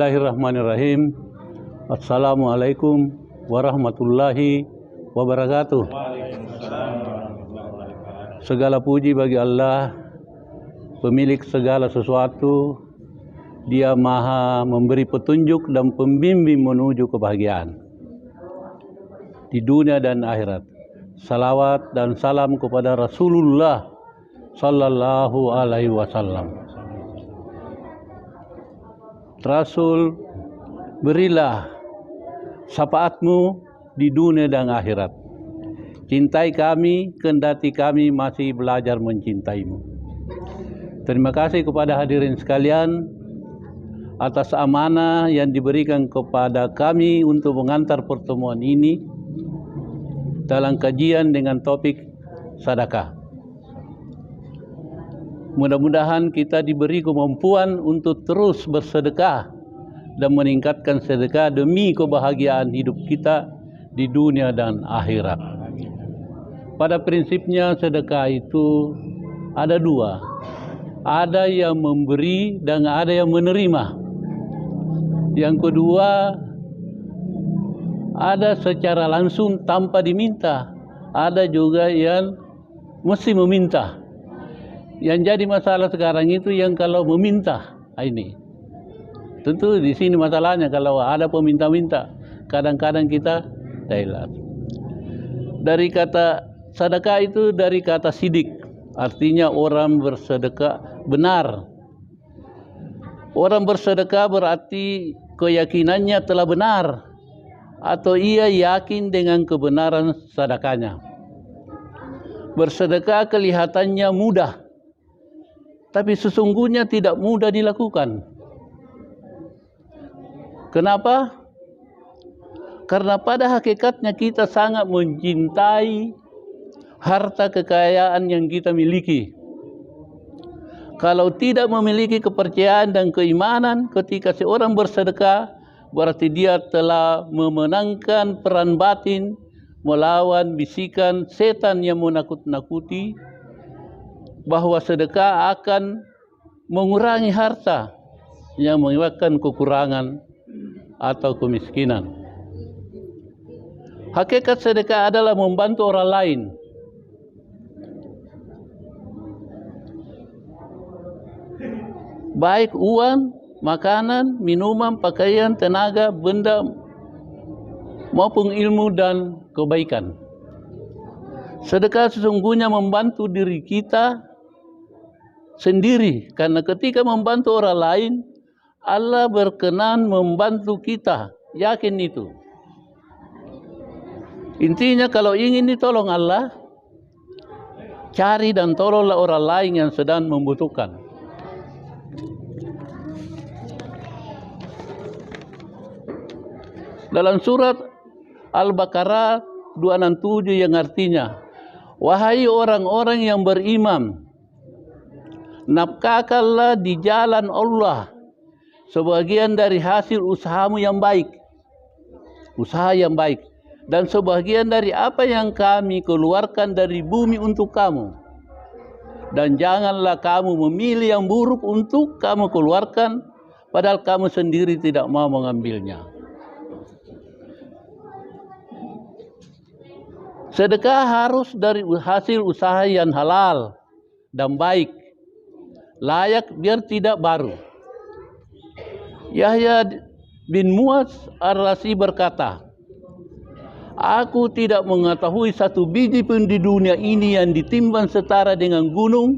Bismillahirrahmanirrahim. Assalamualaikum warahmatullahi wabarakatuh. Segala puji bagi Allah, pemilik segala sesuatu. Dia maha memberi petunjuk dan pembimbing menuju kebahagiaan di dunia dan akhirat. Salawat dan salam kepada Rasulullah sallallahu alaihi wasallam. Rasul, berilah syafaatmu di dunia dan akhirat. Cintai kami, kendati kami masih belajar mencintaimu. Terima kasih kepada hadirin sekalian atas amanah yang diberikan kepada kami untuk mengantar pertemuan ini dalam kajian dengan topik sedekah. Mudah-mudahan kita diberi kemampuan untuk terus bersedekah dan meningkatkan sedekah demi kebahagiaan hidup kita di dunia dan akhirat. Pada prinsipnya sedekah itu ada dua. Ada yang memberi dan ada yang menerima. Yang kedua, ada secara langsung tanpa diminta. Ada juga yang mesti meminta. Yang jadi masalah sekarang itu yang kalau meminta ini. Tentu di sini masalahnya kalau ada peminta-minta. Kadang-kadang kita tidak. Dari kata sedekah itu dari kata sidik. Artinya orang bersedekah benar. Orang bersedekah berarti keyakinannya telah benar. Atau ia yakin dengan kebenaran sedekahnya. Bersedekah kelihatannya mudah. Tapi sesungguhnya tidak mudah dilakukan. Kenapa? Karena pada hakikatnya kita sangat mencintai harta kekayaan yang kita miliki. Kalau tidak memiliki kepercayaan dan keimanan ketika seorang bersedekah, berarti dia telah memenangkan peran batin melawan bisikan setan yang menakut-nakuti bahwa sedekah akan mengurangi harta yang menyebabkan kekurangan atau kemiskinan. Hakikat sedekah adalah membantu orang lain. Baik uang, makanan, minuman, pakaian, tenaga, benda, maupun ilmu dan kebaikan. Sedekah sesungguhnya membantu diri kita sendiri. Karena ketika membantu orang lain, Allah berkenan membantu kita. Yakin itu. Intinya kalau ingin ditolong Allah, cari dan tolonglah orang lain yang sedang membutuhkan. Dalam surat Al-Baqarah 267 yang artinya, wahai orang-orang yang beriman, nafkahkanlah di jalan Allah sebagian dari hasil usahamu yang baik. Usaha yang baik. Dan sebagian dari apa yang kami keluarkan dari bumi untuk kamu. Dan janganlah kamu memilih yang buruk untuk kamu keluarkan, padahal kamu sendiri tidak mau mengambilnya. Sedekah harus dari hasil usaha yang halal dan baik. Layak biar tidak baru. Yahya bin Muaz Ar-Razi berkata, aku tidak mengetahui satu biji pun di dunia ini yang ditimbang setara dengan gunung,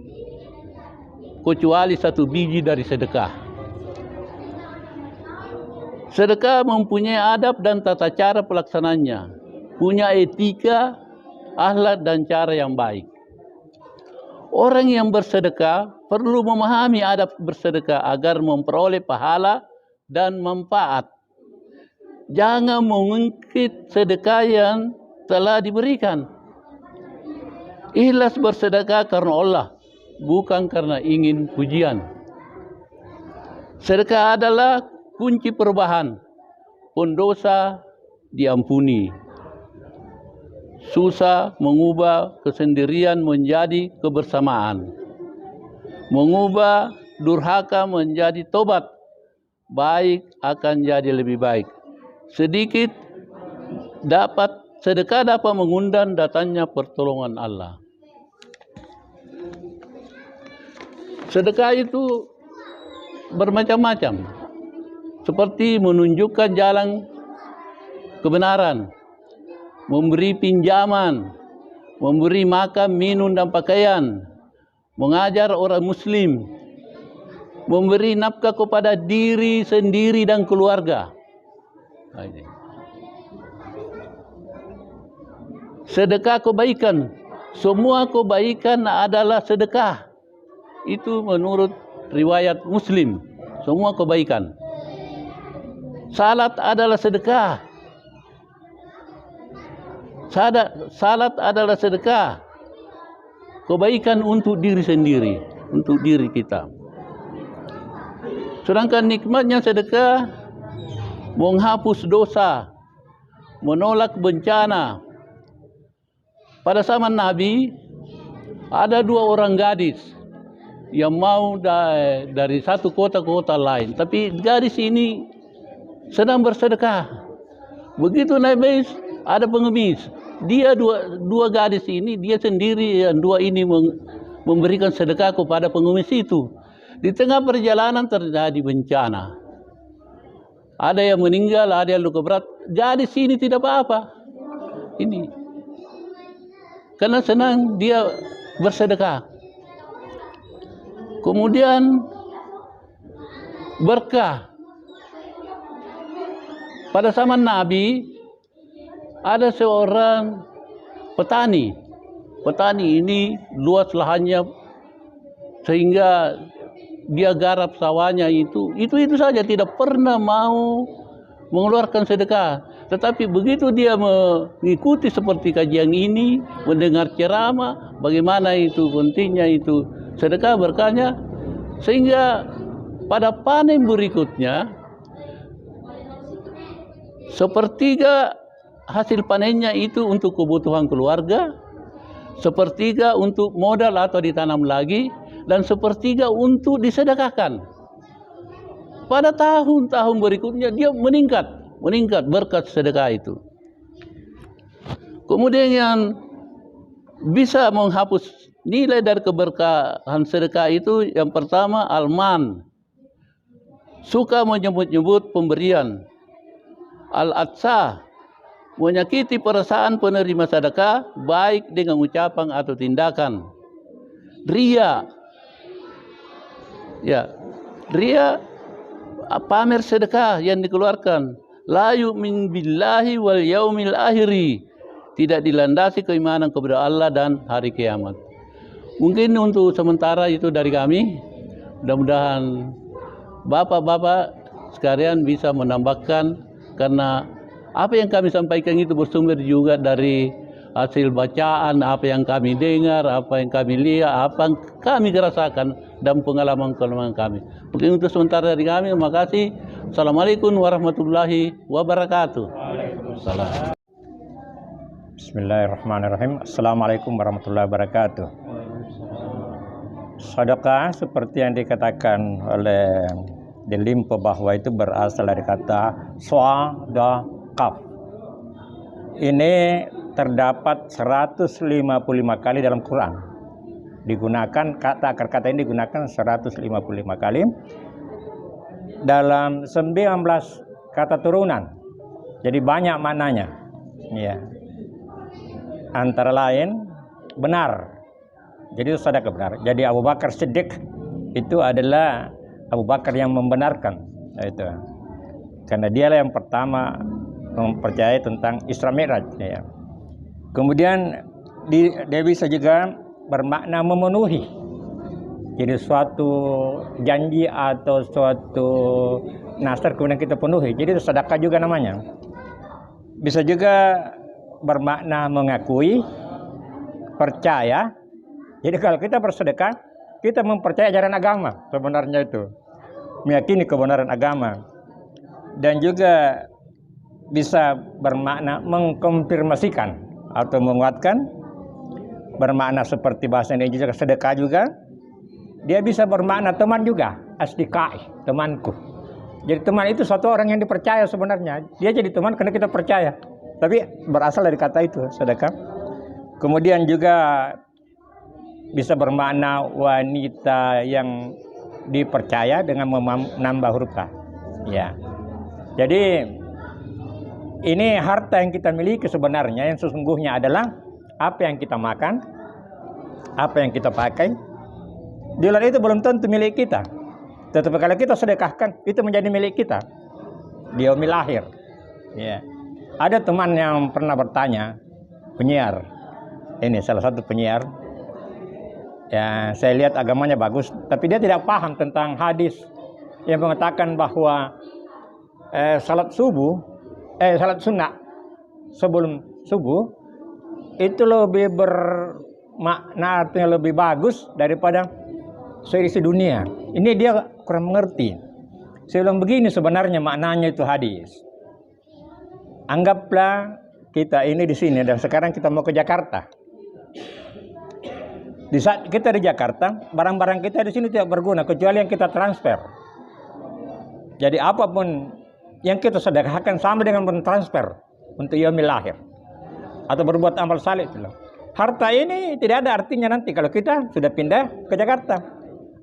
kecuali satu biji dari sedekah. Sedekah mempunyai adab dan tata cara pelaksananya, punya etika, akhlak dan cara yang baik. Orang yang bersedekah perlu memahami adab bersedekah agar memperoleh pahala dan manfaat. Jangan mengungkit sedekah yang telah diberikan. Ikhlas bersedekah karena Allah, bukan karena ingin pujian. Sedekah adalah kunci perubahan. Pendosa diampuni. Susah mengubah kesendirian menjadi kebersamaan. Mengubah durhaka menjadi tobat. baik akan jadi lebih baik. Sedekah dapat mengundang datangnya pertolongan Allah. Sedekah itu bermacam-macam, seperti menunjukkan jalan kebenaran, memberi pinjaman, memberi makan, minum, dan pakaian, mengajar orang muslim, memberi nafkah kepada diri sendiri dan keluarga. Sedekah kebaikan, semua kebaikan adalah sedekah. Itu menurut riwayat Muslim, semua kebaikan. Salat adalah sedekah. Salat adalah sedekah. Kebaikan untuk diri sendiri, untuk diri kita. Sedangkan nikmatnya sedekah menghapus dosa, menolak bencana. Pada zaman Nabi ada 2 orang gadis yang mau dari satu kota ke kota lain, tapi gadis ini sedang bersedekah. Begitu Nabi ada pengemis, dia dua gadis ini, dia sendiri yang 2 ini memberikan sedekah kepada pengemis itu. Di tengah perjalanan terjadi bencana, ada yang meninggal, ada yang luka berat. Gadis ini tidak apa-apa, ini karena senang dia bersedekah. Kemudian berkah. Pada zaman Nabi ada seorang petani. Petani ini luas lahannya sehingga dia garap sawahnya itu saja, tidak pernah mau mengeluarkan sedekah. Tetapi begitu dia mengikuti seperti kajian ini, mendengar ceramah, bagaimana itu pentingnya itu sedekah, berkahnya, sehingga pada panen berikutnya 1/3 hasil panennya itu untuk kebutuhan keluarga, 1/3 untuk modal atau ditanam lagi, dan 1/3 untuk disedekahkan. Pada tahun-tahun berikutnya dia meningkat berkat sedekah itu. Kemudian yang bisa menghapus nilai dari keberkahan sedekah itu, yang pertama alman, suka menyebut-nyebut pemberian. Al-atsa, menyakiti perasaan penerima sedekah baik dengan ucapan atau tindakan. Ria, ria pamer sedekah yang dikeluarkan. La yu'min billahi wal yaumil akhiri, tidak dilandasi keimanan kepada Allah dan hari kiamat. Mungkin untuk sementara itu dari kami. Mudah-mudahan bapak-bapak sekalian bisa menambahkan, karena apa yang kami sampaikan itu bersumber juga dari hasil bacaan, apa yang kami dengar, apa yang kami lihat, apa yang kami rasakan, dan pengalaman-pengalaman kami. Mungkin untuk sementara dari kami, terima kasih. Assalamualaikum warahmatullahi wabarakatuh. Waalaikumsalam. Bismillahirrahmanirrahim. Assalamualaikum warahmatullahi wabarakatuh. Sedekah seperti yang dikatakan oleh Delimpo bahwa itu berasal dari kata shadaqah. Ini terdapat 155 kali dalam Quran. Digunakan akar kata ini digunakan 155 kali dalam 19 kata turunan. Jadi banyak maknanya. Ya. Antara lain benar. Jadi itu sedekah benar. Jadi Abu Bakar Siddiq itu adalah Abu Bakar yang membenarkan itu. Karena dialah yang pertama mempercayai tentang Isra Mi'raj ya. Kemudian dia bisa juga bermakna memenuhi. Jadi suatu janji atau suatu nasar kemudian kita penuhi. Jadi itu sedekah juga namanya. Bisa juga bermakna mengakui, percaya. Jadi kalau kita bersedekah, kita mempercayai ajaran agama sebenarnya itu. Meyakini kebenaran agama. Dan juga bisa bermakna mengkonfirmasikan atau menguatkan. Bermakna seperti bahasa Indonesia juga sedekah juga. Dia bisa bermakna teman juga, asdiqai, temanku. Jadi teman itu suatu orang yang dipercaya sebenarnya. Dia jadi teman karena kita percaya. Tapi berasal dari kata itu, saudara. Kemudian juga bisa bermakna wanita yang dipercaya dengan menambah huruf K. Ya. Jadi ini harta yang kita miliki sebenarnya yang sesungguhnya adalah apa yang kita makan, apa yang kita pakai. Di luar itu belum tentu milik kita. Tetapi kalau kita sedekahkan, itu menjadi milik kita di yaumil akhir. Ya. Ada teman yang pernah bertanya, penyiar. Ini salah satu penyiar. Ya, saya lihat agamanya bagus, tapi dia tidak paham tentang hadis yang mengatakan bahwa salat sunnah sebelum subuh itu lebih bermakna, artinya lebih bagus daripada seisi dunia. Ini dia kurang mengerti. Saya bilang begini sebenarnya maknanya itu hadis. Anggaplah kita ini di sini dan sekarang kita mau ke Jakarta. Di saat kita di Jakarta, barang-barang kita di sini tidak berguna kecuali yang kita transfer. Jadi apapun yang kita sedekahkan sama dengan mentransfer untuk yaumil akhir atau berbuat amal saleh itu. Harta ini tidak ada artinya nanti kalau kita sudah pindah ke Jakarta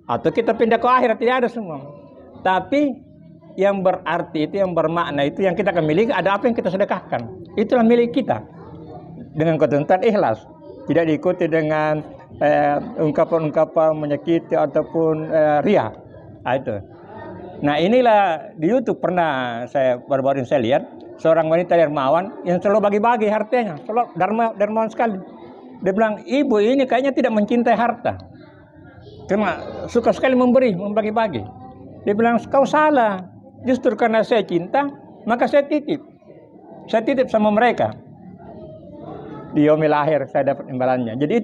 atau kita pindah ke akhirat, tidak ada semua. Tapi yang berarti itu, yang bermakna itu, yang kita akan miliki ada apa yang kita sedekahkan. Itulah milik kita dengan ketentuan ikhlas, tidak diikuti dengan ungkapan-ungkapan menyakiti ataupun ria. Itu. Nah inilah di YouTube pernah baru-baru ini saya lihat seorang wanita dermawan yang selalu bagi-bagi hartanya, selalu dermawan sekali. Dia bilang, ibu ini kayaknya tidak mencintai harta, karena suka sekali membagi-bagi. Dia bilang, kau salah. Justru karena saya cinta, maka saya titip sama mereka. Di yaumil akhir saya dapat imbalannya. Jadi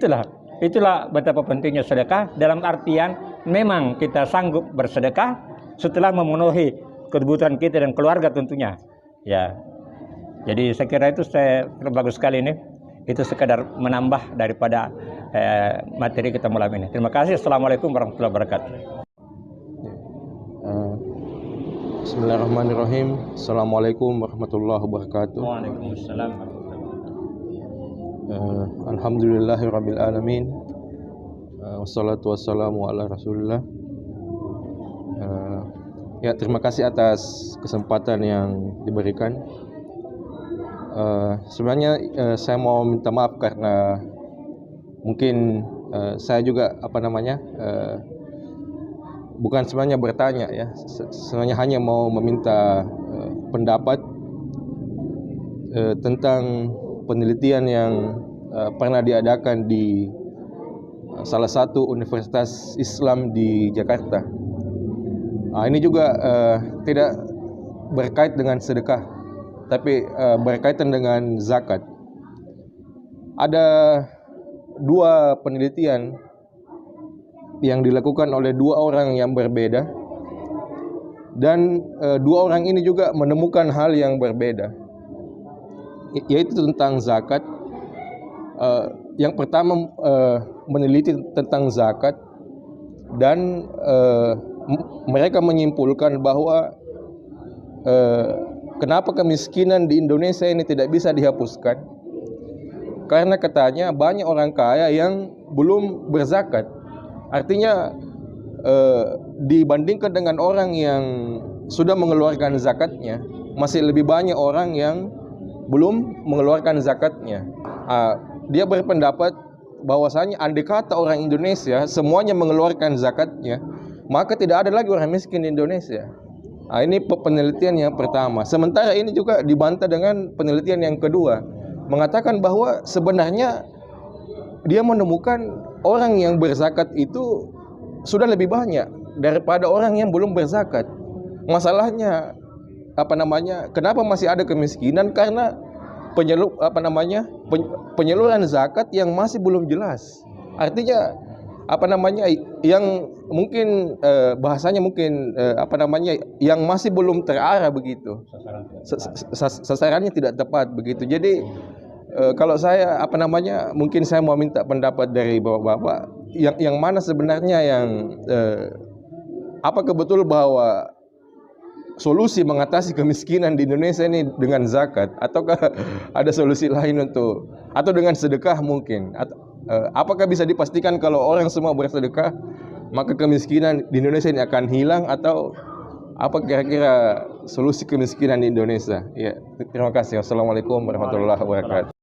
itulah betapa pentingnya sedekah, dalam artian memang kita sanggup bersedekah setelah memenuhi kebutuhan kita dan keluarga tentunya. Ya. Jadi saya kira itu bagus sekali ini. Itu sekadar menambah daripada materi kita malam ini. Terima kasih. Assalamualaikum warahmatullahi wabarakatuh. Bismillahirrahmanirrahim. Assalamualaikum warahmatullahi wabarakatuh. Waalaikumsalam. Alhamdulillahirabbil alamin. Wassalatu wassalamu ala Rasulillah. Ya, terima kasih atas kesempatan yang diberikan. Sebenarnya saya mau minta maaf karena mungkin saya juga bukan sebenarnya bertanya ya, sebenarnya hanya mau meminta pendapat tentang penelitian yang pernah diadakan di salah satu universitas Islam di Jakarta. Ini juga tidak berkait dengan sedekah, tapi berkaitan dengan zakat. Ada dua penelitian yang dilakukan oleh dua orang yang berbeda, dan dua orang ini juga menemukan hal yang berbeda, yaitu tentang zakat. Yang pertama meneliti tentang zakat, dan mereka menyimpulkan bahwa kenapa kemiskinan di Indonesia ini tidak bisa dihapuskan, karena katanya banyak orang kaya yang belum berzakat. Artinya dibandingkan dengan orang yang sudah mengeluarkan zakatnya, masih lebih banyak orang yang belum mengeluarkan zakatnya. Dia berpendapat bahwasanya andai kata orang Indonesia semuanya mengeluarkan zakatnya, maka tidak ada lagi orang miskin di Indonesia. Ini penelitian yang pertama. Sementara ini juga dibantah dengan penelitian yang kedua, mengatakan bahwa sebenarnya dia menemukan orang yang berzakat itu sudah lebih banyak daripada orang yang belum berzakat. Masalahnya kenapa masih ada kemiskinan? Karena penyaluran zakat yang masih belum jelas. Artinya yang mungkin bahasanya mungkin yang masih belum terarah begitu. Sasarannya tidak tepat begitu. Jadi kalau saya mungkin saya mau minta pendapat dari bapak-bapak, yang mana sebenarnya yang apakah betul bahwa solusi mengatasi kemiskinan di Indonesia ini dengan zakat, ataukah ada solusi lain atau dengan sedekah mungkin? Apakah bisa dipastikan kalau orang semua bersedekah maka kemiskinan di Indonesia ini akan hilang, atau apa kira-kira solusi kemiskinan di Indonesia? Ya, terima kasih. Wassalamualaikum warahmatullahi wabarakatuh.